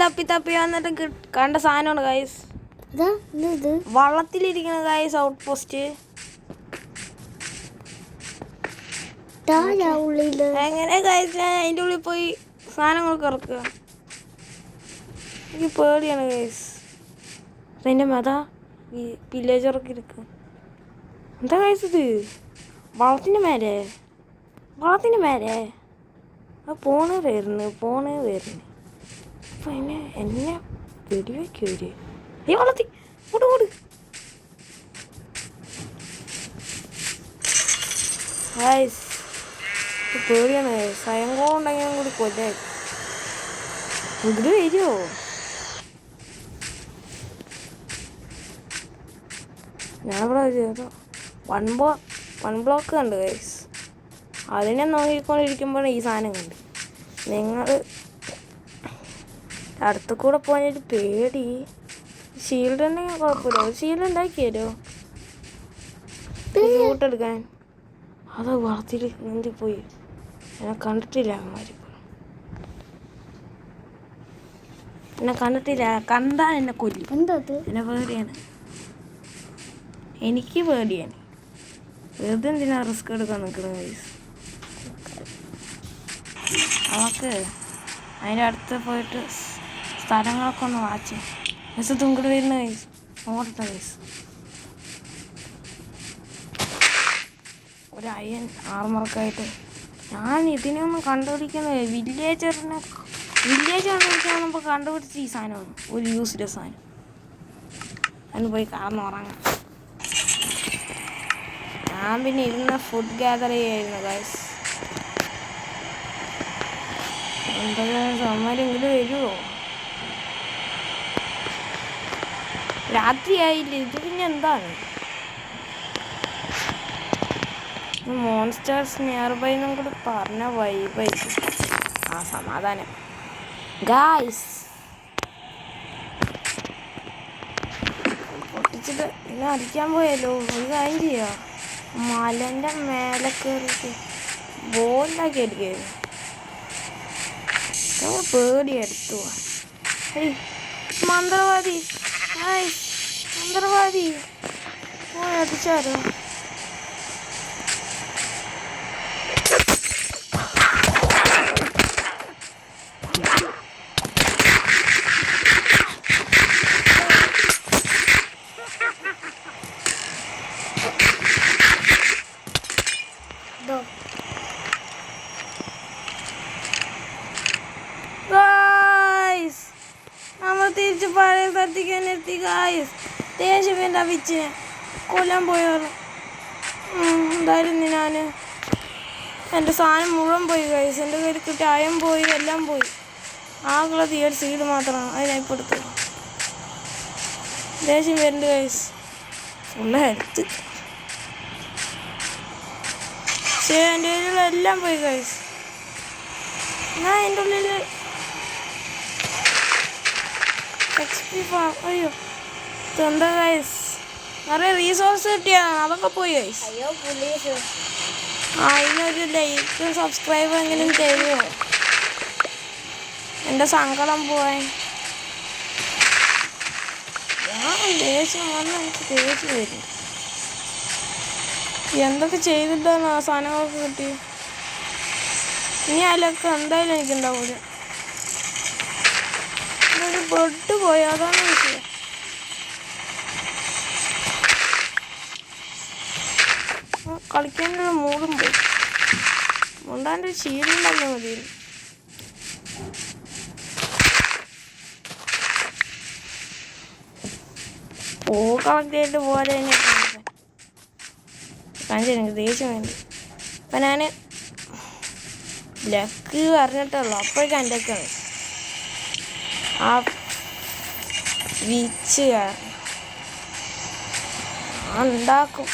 തപ്പി തപ്പി വന്നിട്ട് കണ്ട സാധനമാണ് ഗൈസ്. വള്ളത്തിലിരിക്കുന്ന ഗൈസ് ഔട്ട് പോസ്റ്റ്. എങ്ങനെ ഗൈസ് ഞാൻ അതിൻ്റെ ഉള്ളിൽ പോയി സാധനങ്ങളൊക്കെ ഇറക്കുക? എനിക്ക് പേടിയാണ് ഗൈസ്. അതിൻ്റെ മതാ ഈ വില്ലേജറൊക്കെ ഇരിക്കുക. എന്താ ഗൈസ് ഇത്? വള്ളത്തിൻ്റെ മേലെ അത് പോണേ വരുന്നു. അപ്പം എന്നെ വെടിവെക്കവര്. ഈ വള്ളത്തിൽ ഓട് ഗൈസ്. പേടിയാണ് സ്വയം കൊണ്ടെങ്കിലും കൂടി കൊല്ലേ. ഇതിൽ വരുമോ? ഞാനിവിടെ വൺ ബ്ലോക്ക് കണ്ട് ഗൈസ്. അതിനെ നോക്കിക്കൊണ്ടിരിക്കുമ്പോഴാണ് ഈ സാധനം കണ്ട്. നിങ്ങൾ അടുത്ത് കൂടെ പോകാനൊരു പേടി. ഷീൽഡ് ഉണ്ടെങ്കിൽ കുഴപ്പമില്ല. ഷീൽഡ് ഉണ്ടാക്കി തരുമോ കൂട്ടെടുക്കാൻ? അത് വളർത്തിട്ട് നീന്തി പോയി. എന്നെ കണ്ടിട്ടില്ല അവന്മാർ. കണ്ടാൽ എന്നെ കൊല്ലും. എന്നെ പേടിയാണ്. എനിക്ക് പേടിയാണ്. വെറുതെ എന്തിനാ റിസ്ക് എടുക്കാൻ നിൽക്കുന്നത് ഗൈസ്? അവർക്ക് അതിൻ്റെ അടുത്ത് പോയിട്ട് സ്ഥലങ്ങളൊക്കെ ഒന്ന് വാച്ച് ഗൈസ്. തുങ്കട് വരുന്ന ഗൈസ്. ഓടട്ടെ ഗൈസ്. ഒരു അയൺ ആർമറൊക്കെയായിട്ട് ഞാൻ ഇതിനൊന്നും കണ്ടുപിടിക്കുന്നത് വില്ലേജ് കണ്ടുപിടിക്കാൻ നമുക്ക് കണ്ടുപിടിച്ച് ഈ സാധനമാണ് ഒരു യൂസ്ലെസ് സാധനം. അതിന് പോയി കടന്നുറങ്ങാം. ഞാൻ പിന്നെ ഇരുന്ന് ഫുഡ് ഗ്യാദർ ചെയ്യായിരുന്നു ഗൈസ്. എന്താ അമ്മമാരെങ്കിലും വരുമോ? രാത്രിയായില്ല. ഇത് പിന്നെ എന്താണ്? മോൺസ്റ്റേഴ്സ് നിയർ ബൈ എന്നും കൂടി പറഞ്ഞ വൈബായി. സമാധാനം ഗായ്സ്. പൊട്ടിച്ചിട്ട് പിന്നെ അടിക്കാൻ പോയല്ലോ. ഒരു കാര്യം ചെയ്യാം. മലൻ്റെ മേലെ കയറിയിട്ട് ബോളിലാക്കി അടിക്കായിരുന്നു. പേടി എടുത്തു പോവാൻ. മന്ത്രവാദി പോയി അടിച്ചാലോ? തിരിച്ച് പഴയ സ്ഥലത്തേക്ക് എത്തി ഗായ്സ്. ദേഷ്യം എൻ്റെ വിച്ചിനെ കൊല്ലാൻ പോയാലോ? എന്തായിരുന്നു ഞാൻ എൻ്റെ സാധനം മുഴുവൻ പോയി ഗൈസ്. എൻ്റെ കയ്യിൽ കിട്ടിയ അയം പോയി, എല്ലാം പോയി. ആകുള്ളത് ഈ ഒരു സീഡ് മാത്രമാണ്. അതിനായിപ്പോൾ എടുത്തത്. ദേഷ്യം വരുന്നുണ്ട് ഗൈസ്. Full health. പക്ഷേ എൻ്റെ കയ്യിലുള്ള എല്ലാം പോയി ഗൈസ്. ഞാൻ എൻ്റെ ഉള്ളിൽ അയ്യോ എന്താ ഗൈസ് നിറയെ റീസോഴ്സ് കിട്ടിയാണ്. അതൊക്കെ പോയി ഗൈസ്. അതിനൊരു ലൈക്കും സബ്സ്ക്രൈബ് എങ്കിലും തരുമോ? എൻ്റെ സങ്കടം പോവാൻ. ഞാൻ ദേഷ്യം വന്ന് എനിക്ക് ദേഷ്യം വരും. എന്തൊക്കെ ചെയ്തിട്ടാണ് ആ സാധനങ്ങളൊക്കെ കിട്ടി? ഇനി അതിലൊക്കെ എന്തായാലും എനിക്കുണ്ടാവില്ല. ഒരു ബെഡ് പോയി, അതാണ് വിഷയം. കളിക്കാനൊരു മൂടും പോയി. മുണ്ടാൻ്റെ ഒരു ശീലമുണ്ടാക്കിയാൽ മതി. കളക്ട് ചെയ്തിട്ട് പോലെ തന്നെ കാണിച്ചു. എനിക്ക് ദേഷ്യം വേണ്ടി. അപ്പം ഞാൻ ലക്ക് പറഞ്ഞിട്ടുള്ളൂ. അപ്പോഴേക്കും എൻ്റെ ഒക്കെയാണ് ആ വിച്ച് ഉണ്ടാക്കും.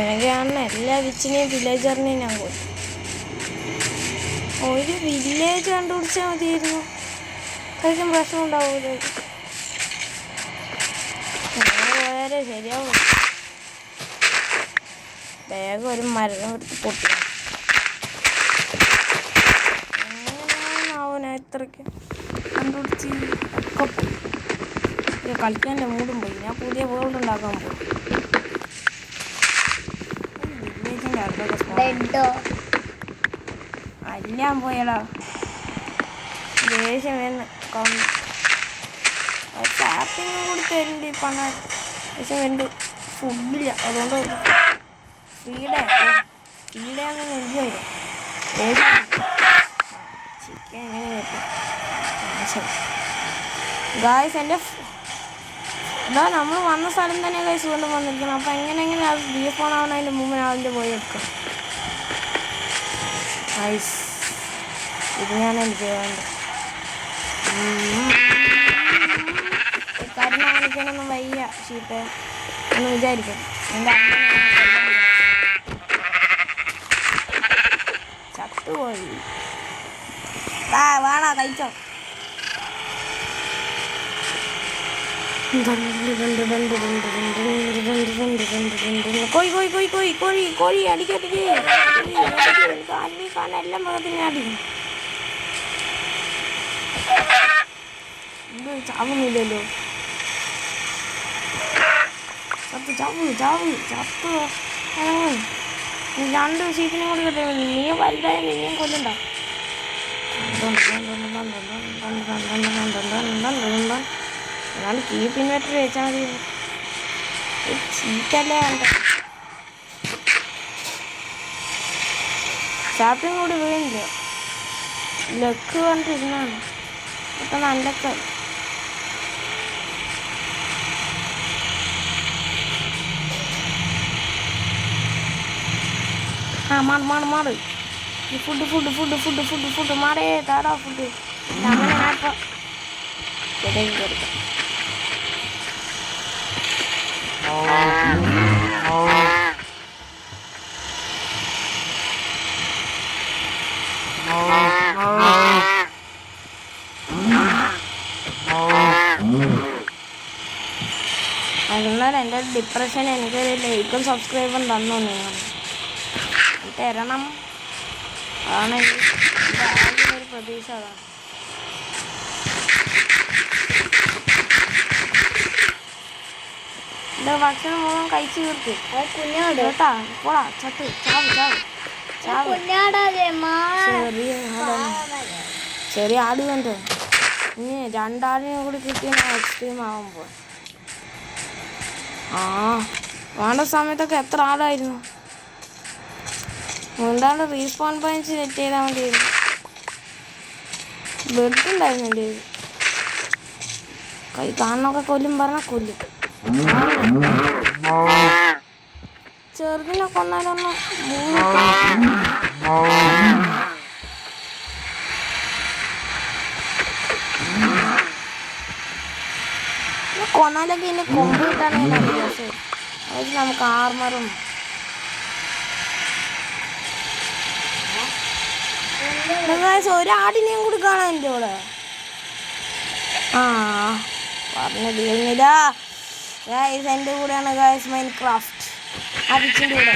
എനിക്കാണ് എല്ലാ വിച്ചിനെയും വില്ലേജറിനെയും ഞാൻ കൊല്ലും. ഒരു വില്ലേജ് കണ്ടുപിടിച്ചാൽ മതിയായിരുന്നു. കഴിക്കാൻ പ്രശ്നം ഉണ്ടാവില്ല. അങ്ങനെ പോയാലേ ശരിയാവും. വേഗം ഒരു മരണം എടുത്ത് പൊട്ടി. എങ്ങനെയാണ് അവനെ അത്രയ്ക്ക് കണ്ടുപിടിച്ച് ഒക്കെ പോയി. കളിക്കാൻ എൻ്റെ മൂടും പോയി. ഞാൻ പുതിയ വേൾഡ് ഉണ്ടാക്കാൻ പോയി. വില്ലേജിൻ്റെ അടുത്തൊക്കെ എല്ലാം പോയടാ. ദേഷ്യം വേണം കൊന്നു. ഷാപ്പിങ് കൂടി തരുന്നുണ്ട് ഈ പണ. പക്ഷെ വേണ്ട ഫുഡില്ല. അതുകൊണ്ട് ഫീഡാന്ന് എനിക്ക് വരും. ചിക്കൻ എങ്ങനെ കിട്ടും ഗായ്സ്? എൻ്റെ ഇതാ നമ്മൾ വന്ന സ്ഥലം തന്നെ ഗായ്സ് വീണ്ടും വന്നിരിക്കണം. അപ്പം എങ്ങനെ അത് ബീഫ് ഓൺ ആവണതിൻ്റെ മുമ്പ് അതിൻ്റെ പോയി എടുക്കണം ഗായ്സ്. ഇത് ഞാൻ എനിക്ക് വേണ്ട. കരുണ കാണിക്കാനൊന്നും വയ്യ ഷീപ്പേ എന്ന് വിചാരിക്കും. എൻ്റെ അമ്മ ചത്തുപോയി. വേണോ കഴിച്ചോ? കോഴി അടിക്കട്ടെ. എല്ലാം മുഖത്തിന് അടിക്കും. ഇത് ചാവുന്നില്ലല്ലോ. ചത്ത് രണ്ട് ഷീപ്പിനെ കൂടി കിട്ടിയ നീ വലുതായ നീയും കൊല്ലണ്ട. എന്നാലും കീപ്പ് ഇൻവെർട്ടർ വെച്ചാൽ മതി. ചീറ്റല്ലേ വേണ്ട. ഷാപ്പിങ് കൂടി വീണില്ല. ലക്ക് കണ്ടിരുന്നാണ് ഇപ്പം നല്ലൊക്കെ. മാട് ഈ ഫുഡ് മാടേ താടാ ഫുഡ്. അങ്ങനെ ഞാനിപ്പോൾ ശരിയാക്കി കൊടുക്കാം. അതുകൊണ്ടാണ് എൻ്റെ ഡിപ്രഷൻ. എനിക്കൊരു ലൈക്കും സബ്സ്ക്രൈബും തന്നു നിങ്ങൾ തരണം. അതാണ് എൻ്റെ ആദ്യം ഒരു പ്രതീക്ഷ. അതാണ് എൻ്റെ ഭക്ഷണം മുഴുവൻ കഴിച്ചു തീർത്ത്. കേട്ടാ പോടാ ചത്ത് ചെറിയ ആട് കണ്ടോ? ഇനി രണ്ടാടിനെ കൂടി കിട്ടിയ എക്സ്ട്രീം ആകുമ്പോൾ വേണ്ട സമയത്തൊക്കെ എത്ര ആടായിരുന്നു. എന്താണ് റീസ്പോൺ പോയിൻറ്റ്സ് സെറ്റ് ചെയ്താൽ മതിയായിരുന്നു. ബെഡ് ഉണ്ടായിരുന്നു എൻ്റെ കൈ കാണുന്നൊക്കെ കൊല്ലും പറഞ്ഞാൽ കൊല്ലും. ചെറുതിനെ കൊന്നാലൊന്നും കൊന്നാലൊക്കെ ഇതിൻ്റെ കൊമ്പ് കിട്ടാണെങ്കിൽ നല്ല രസം. അതായത് നമുക്ക് ആർമറും ഒരാടിനെയും കൂടി കാണാൻ എൻ്റെ കൂടെ. പറഞ്ഞ തീർന്നില്ല ഗായ്സ്. എൻ്റെ കൂടെയാണ് ഗായ്സ് മൈൻക്രാഫ്റ്റ്. ആ പിച്ചിൻ്റെ കൂടെ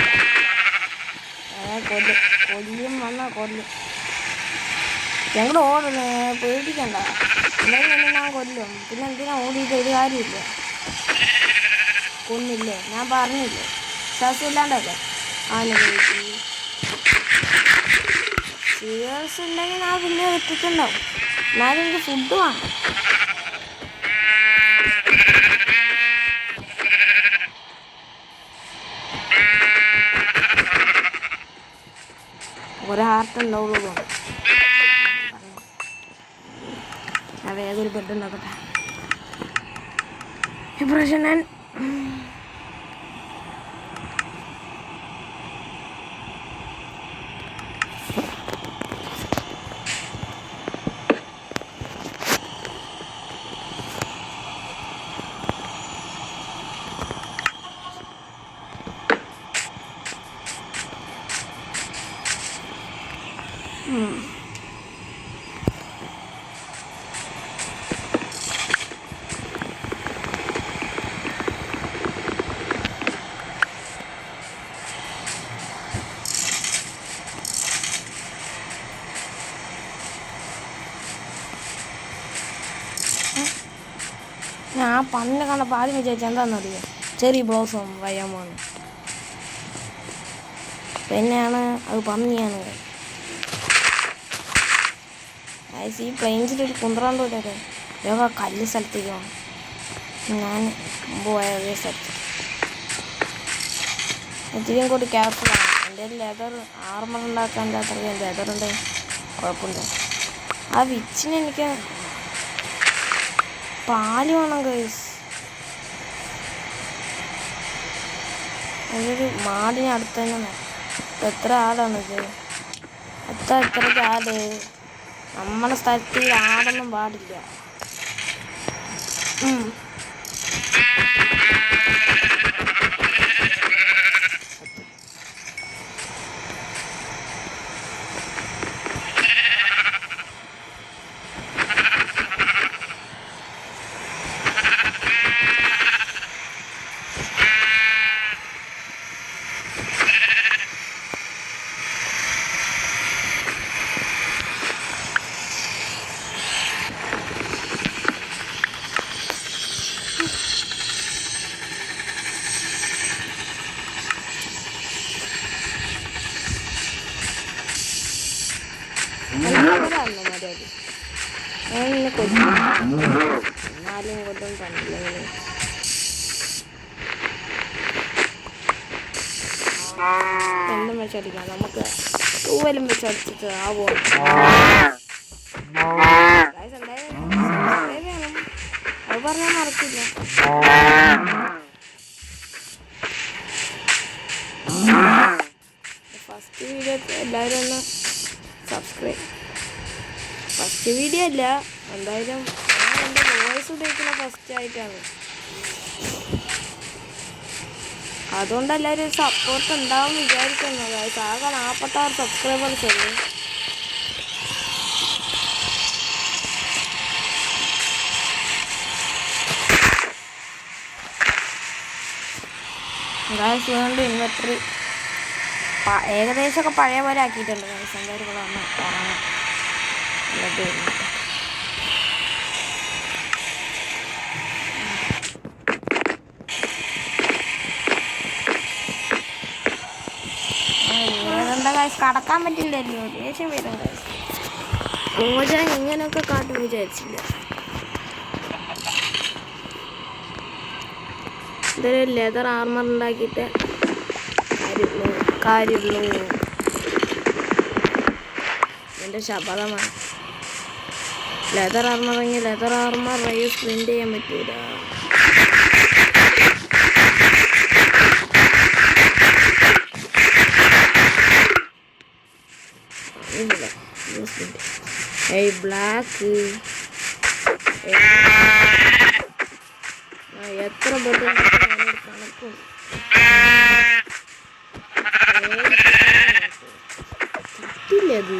കൊല്ലും വന്നാൽ കൊല്ലും. ഞങ്ങൾ ഓടുന്നു, പേടിക്കണ്ട. എന്തായാലും തന്നെ ഞാൻ കൊല്ലും. പിന്നെ എന്തിനാ ഓടിയിട്ട് ഒരു കാര്യമില്ല. കൊന്നില്ലേ? ഞാൻ പറഞ്ഞില്ലേ ശ്വാസമില്ലാണ്ടല്ലേ അനുഭവിച്ചു. സീരിയൽസ് ഉണ്ടെങ്കിൽ ഞാൻ പിന്നെ എത്തിട്ടുണ്ടാവും. എന്നാലും എനിക്ക് ഫുഡ് വേണം. ഒരു ഹാർട്ട് ഉണ്ടാവുള്ളൂ. ഞാൻ വേഗം ഒരു ബെഡ് ഉണ്ടാക്കട്ടെ. ഇപ്രാവശ്യം ഞാൻ ഞാൻ ആ പന്നിനെ കണ്ടപ്പോൾ ആദ്യം വിചാരിച്ചാൽ എന്താണെന്നറിയോ, ചെറിയ ബ്ലോസം വയ്യാൻ പോകുന്നു. പിന്നെയാണ് അത് പന്നിയാണ്. ഈ പ്ലെയിൻസിലൊരു കുന്ത്രാണ്ടോലൊക്കെ വേഗം കല്ല് സ്ഥലത്തേക്ക് പോകണം. ഞാൻ മുമ്പ് പോയ അതേ സ്ഥലത്ത് ഇത്തിരിയും കൂടി കെയർഫുള്ളാണ്. എൻ്റെ ലെതർ ആർമർ ഉണ്ടാക്കാൻ അത്രയും ലെതറുണ്ട്, കുഴപ്പമില്ല. ആ വിച്ചിന് എനിക്ക് പാല് വേണം ഗൈസ്. അതൊരു മാടിന് അടുത്ത് തന്നെ. എത്ര ആടാണിത്? എത്രയ്ക്ക് ആട്? നമ്മുടെ സ്ഥലത്ത് ആടൊന്നും പാടില്ല. എന്നാലും കൊണ്ടും പണില്ലെങ്കിൽ എന്തും വെച്ചടിക്കാം. നമുക്ക് തൂവലും വെച്ചടിച്ചിട്ട് ആവോ. അത് പറഞ്ഞാൽ മറക്കില്ല. ഫസ്റ്റ് വീഡിയോ എല്ലാവരും ഒന്ന് സബ്സ്ക്രൈബ്. ഫസ്റ്റ് വീഡിയോ അല്ല, എന്തായാലും ഞാൻ എൻ്റെ വോയിസ് ഉപയോഗിക്കുന്ന ഫസ്റ്റ് ആയിട്ടാണ്. അതുകൊണ്ട് എല്ലാവരും സപ്പോർട്ട് ഉണ്ടാവും വിചാരിക്കുന്നത്. ആകെ 46 സബ്സ്ക്രൈബേഴ്സ് ഉണ്ട്. ഗായ്സ് വീണ്ടും ഇൻവെർട്ടറി ഏകദേശമൊക്കെ പഴയ പോലെ ആക്കിയിട്ടുണ്ട്. ഗായ്സ് എന്തായാലും ഇവിടെ വന്ന് ഉറങ്ങാം. എന്താ ഗായ്സ് കടക്കാൻ പറ്റില്ലല്ലോ, ദേഷ്യം വരും ഗായ്സ്. മോചാൻ ഇങ്ങനെയൊക്കെ കാട്ടും വിചാരിച്ചില്ല. ഇതൊരു ലെതർ ആർമർ ഉണ്ടാക്കിയിട്ട് കാര്യമുള്ളൂ. എൻ്റെ ശബ്ദമാണ്. ലെതർ ആർമറെങ്കിൽ ലെതർ ആർമർ റൈസ് പ്രിന്റ് ചെയ്യാൻ പറ്റൂല. ബ്ലാക്ക് എത്ര ബട്ടൺ കണക്കും. അത്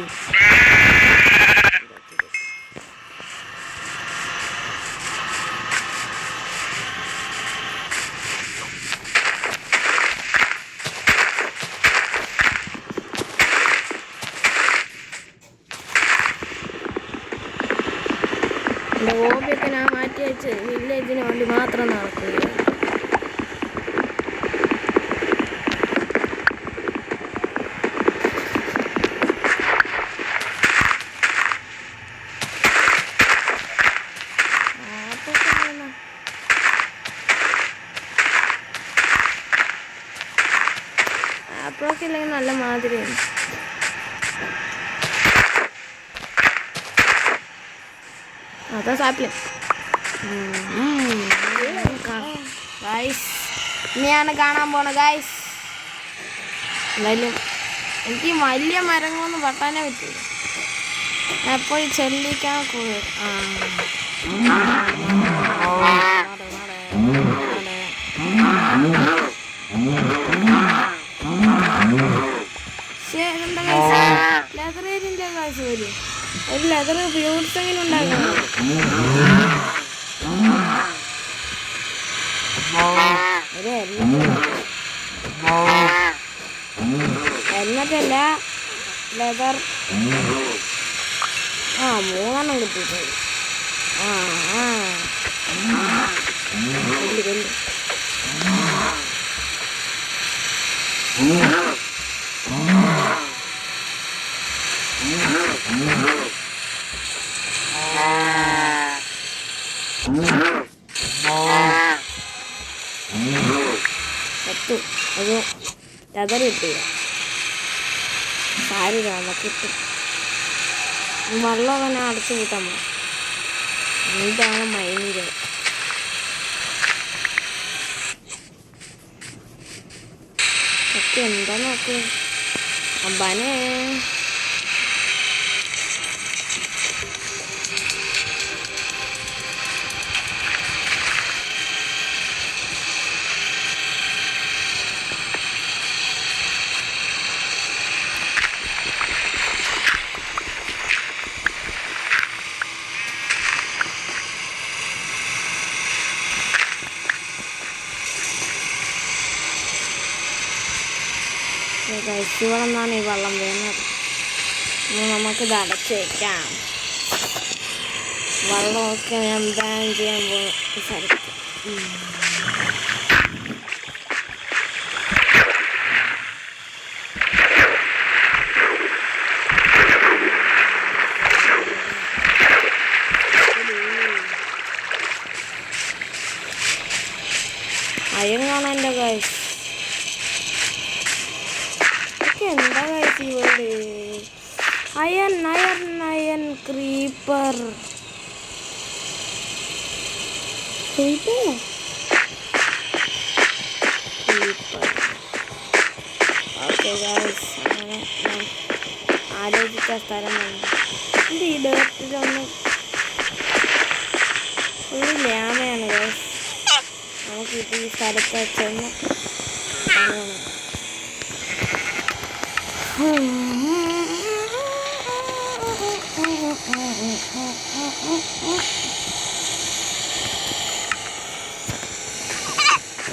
എൻ്റെ ഹോബിയൊക്കെ ഞാൻ മാറ്റി വെച്ച് വില്ലേജിന് വേണ്ടി മാത്രം നടക്കുകയാണ്. ആപ്രോക്ക് ഇല്ലെങ്കിൽ നല്ല മാതിരിയാണ്. അതാ സാപ്പിലും ഗൈസ് ഇനിയാണ് കാണാൻ പോണ ഗൈസ്. എന്തായാലും എനിക്ക് വലിയ മരങ്ങളൊന്നും വെട്ടാനേ പറ്റൂ. എപ്പോഴും ചെല്ലിക്കാൻ കൂടുതൽ ലെതറിന്റെ കാശ് വരും. ഒരു ലെതർ ഫ്യൂട്ട്സ് എങ്ങനെ ഉണ്ടാക്കണം. ഹെൽമെറ്റല്ല ലെതർ. 3 കിട്ടിയിട്ടുണ്ട്. ചത്തു. അത് ചതറി കിട്ടില്ല. സാരില്ല, നമുക്ക് കിട്ടും. വെള്ളമൊക്കെ ഞാൻ അടച്ചു കൂട്ടാൻ പോകും. ഇതാണ് മൈനിൻ്റെ. ഒക്കെ എന്താ നോക്ക് അബ്ബാനെ. ഇവിടെ നിന്നാണ് ഈ വെള്ളം വീണത്. നമുക്കിത് അടച്ചു വയ്ക്കാം. വെള്ളമൊക്കെ ഞാൻ ബാൻ ചെയ്യാൻ പോകും ഈ സ്ഥലത്ത്. അയങ്ങാണ് എൻ്റെ ഗൈസ്. എന്താ ഗൈസ് ഇവിടെ? Iron iron iron creeper. Okay guys, അങ്ങനെ ഞാൻ ആലോചിച്ച സ്ഥലമാണ്. ഇത് ഈ ഡേർട്ടിലൊന്ന് ഫുള്ളി ലാമയാണ് ഗൈസ്. നമുക്കിത് ഈ സ്ഥലത്ത് ചെന്ന്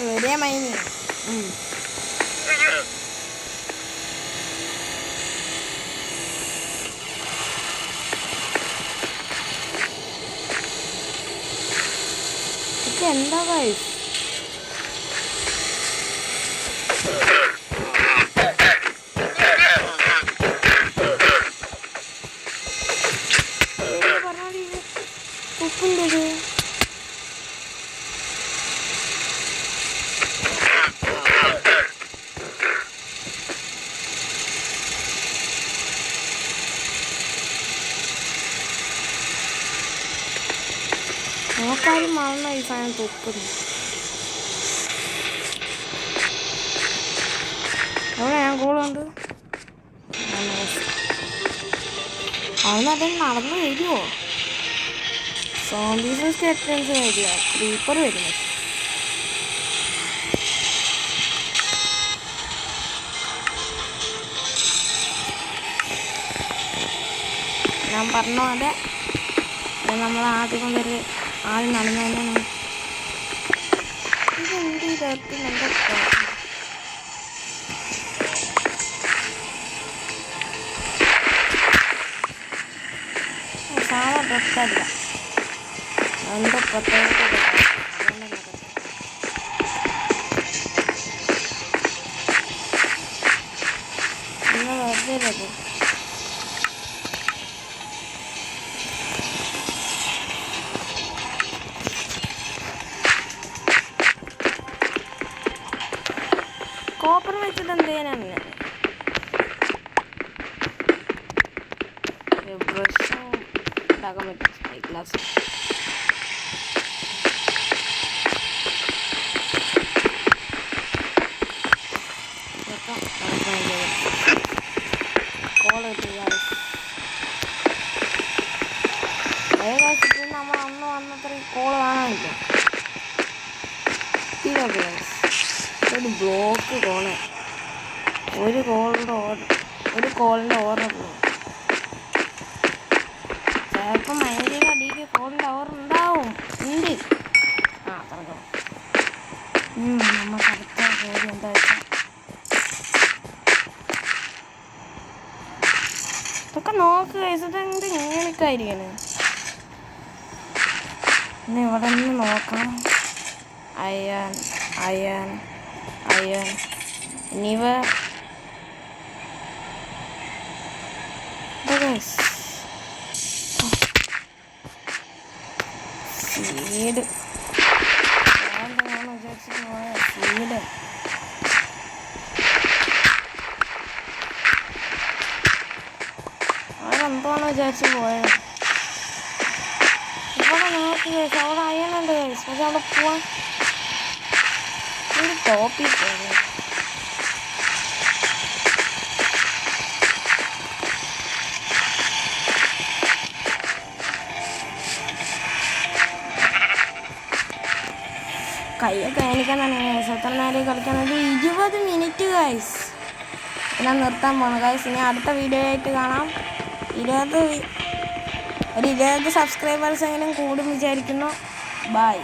എവിടെയാ മൈനി? ഇതൊക്കെ എന്താ ഗൈസ്? ഉപ്പിൻ്റെ നോക്കാരും മറന്ന ഈ സാധനം തുപ്പുന്നു. എവിടെ ഞാൻ കൂടുണ്ട്? അവിടുന്ന് അദ്ദേഹം നടന്നു വരുമോ? സോംബീസ് സ്കെൽറ്റൻസ് വരില്ല, ക്രീപ്പർ വരുന്നു. ഞാൻ പറഞ്ഞ പോലെ നമ്മൾ ആദ്യം നടന്നു തന്നെയാണ്. ഇതെന്ത് ഇതൊക്കെ നല്ല സാധാ ഡ്രസ്സല്ല, എന്തോ പ്രത്യേകത. വെറുതെ കോപ്പർ വെച്ചിട്ട് എന്ത് ചെയ്യാനാണ്? ബ്രഷും ഉണ്ടാക്കാൻ പറ്റും. സ്പൈ ഗ്ലാസ് നമ്മൾ അന്ന് വന്നത്ര കോള് കാണാനില്ല. ഒരു ബ്ലോക്ക് കോള്, ഒരു കോളിൻ്റെ ഓർഡർ പോകും. ചിലപ്പോൾ മൈനയുടെ അടിക്ക് കോളിൻ്റെ ഓർഡർ ഉണ്ടാവും. ഉണ്ട്. ആ പറഞ്ഞോ. നമുക്ക് അടുത്ത ജോലി എന്താ വെച്ചാൽ ഇതൊക്കെ നോക്കുക. ഇതെന്ത് ഇങ്ങനെയൊക്കെ ആയിരിക്കണേ. ഇനി ഇവിടെ നിന്ന് നോക്കാം. അയൺ അയൺ അയൺ ഇനിവ സീഡ് വിചാരിച്ചിട്ട് പോയ സീഡ് എന്തോന്ന് വിചാരിച്ച് പോയത്. ഇവിടെ നോക്കി ഗൈസ്, അവിടെ അയ്യണുണ്ട് ഗൈസ്. പക്ഷെ അവിടെ പോവാൻ ഒരു ടോപ്പിൽ പോകുന്നത്. കൈയൊക്കെ എനിക്കെന്നാണ് ഗൈസ്. എത്ര നേരം കളിക്കുന്നത്? 20 മിനിറ്റ് ഗൈസ്. ഞാൻ നിർത്താൻ പോകണം ഗൈസ്. ഇനി അടുത്ത വീഡിയോ ആയിട്ട് കാണാം. 20 സബ്സ്ക്രൈബേഴ്സ് എങ്കിലും കൂടും വിചാരിക്കുന്നു. ബൈ.